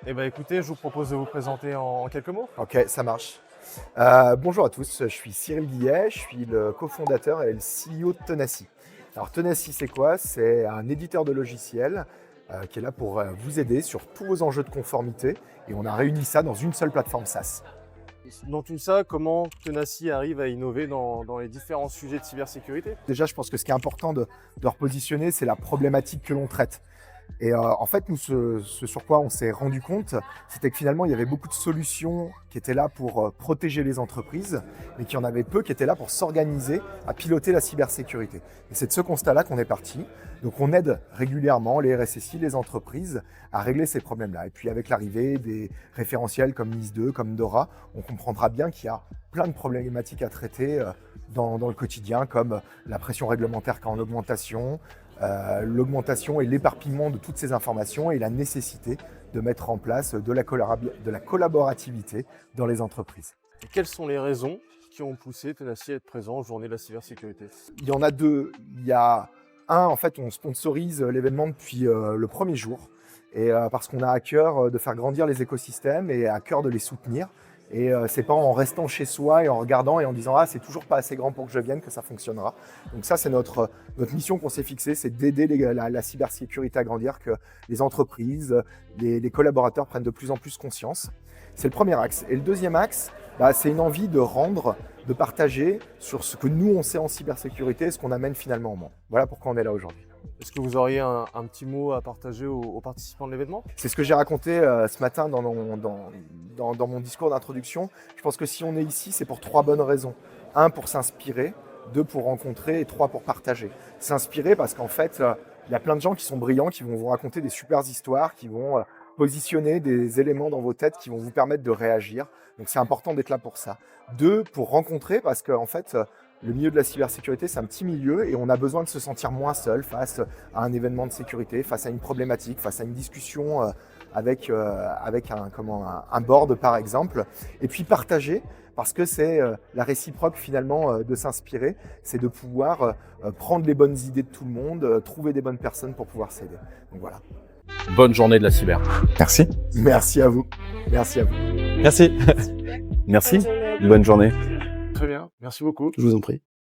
Eh ben écoutez, je vous propose de vous présenter en quelques mots. Ok, ça marche. Bonjour à tous, je suis Cyril Guillet, je suis le cofondateur et le CEO de Tenacy. Alors Tenacy, c'est quoi? C'est un éditeur de logiciels qui est là pour vous aider sur tous vos enjeux de conformité et on a réuni ça dans une seule plateforme SaaS. Dans tout ça, comment Tenacy arrive à innover dans les différents sujets de cybersécurité? Déjà, je pense que ce qui est important de repositionner, c'est la problématique que l'on traite. Et en fait, nous, ce sur quoi on s'est rendu compte, c'était que finalement, il y avait beaucoup de solutions qui étaient là pour protéger les entreprises, mais qu'il y en avait peu qui étaient là pour s'organiser à piloter la cybersécurité. Et c'est de ce constat-là qu'on est parti. Donc, on aide régulièrement les RSSI, les entreprises, à régler ces problèmes-là. Et puis, avec l'arrivée des référentiels comme NIS2, comme DORA, on comprendra bien qu'il y a plein de problématiques à traiter dans le quotidien, comme la pression réglementaire qui est en augmentation, l'augmentation et l'éparpillement de toutes ces informations et la nécessité de mettre en place de la collaborativité dans les entreprises. Et quelles sont les raisons qui ont poussé Tenacy à être présent aux Journées de la cybersécurité? Il y en a deux. Il y a un, en fait, on sponsorise l'événement depuis le premier jour et parce qu'on a à cœur de faire grandir les écosystèmes et à cœur de les soutenir. Et c'est pas en restant chez soi et en regardant et en disant ah c'est toujours pas assez grand pour que je vienne que ça fonctionnera. Donc ça c'est notre mission qu'on s'est fixée, c'est d'aider la cybersécurité à grandir, que les entreprises, les collaborateurs prennent de plus en plus conscience. C'est le premier axe. Et le deuxième axe, c'est une envie de rendre, de partager sur ce que nous on sait en cybersécurité et ce qu'on amène finalement au monde. Voilà pourquoi on est là aujourd'hui. Est-ce que vous auriez un petit mot à partager aux participants de l'événement? C'est ce que j'ai raconté ce matin dans mon discours d'introduction. Je pense que si on est ici, c'est pour trois bonnes raisons. Un, pour s'inspirer. Deux, pour rencontrer. Et trois, pour partager. S'inspirer parce qu'en fait, il y a plein de gens qui sont brillants, qui vont vous raconter des super histoires, qui vont positionner des éléments dans vos têtes qui vont vous permettre de réagir. Donc c'est important d'être là pour ça. Deux, pour rencontrer parce qu'en fait, le milieu de la cybersécurité, c'est un petit milieu et on a besoin de se sentir moins seul face à un événement de sécurité, face à une problématique, face à une discussion avec un board par exemple. Et puis partager parce que c'est la réciproque finalement de s'inspirer, c'est de pouvoir prendre les bonnes idées de tout le monde, trouver des bonnes personnes pour pouvoir s'aider. Donc voilà. Bonne journée de la cyber. Merci. Merci à vous. Merci à vous. Merci. Merci. Bonne journée. Très bien, merci beaucoup. Je vous en prie.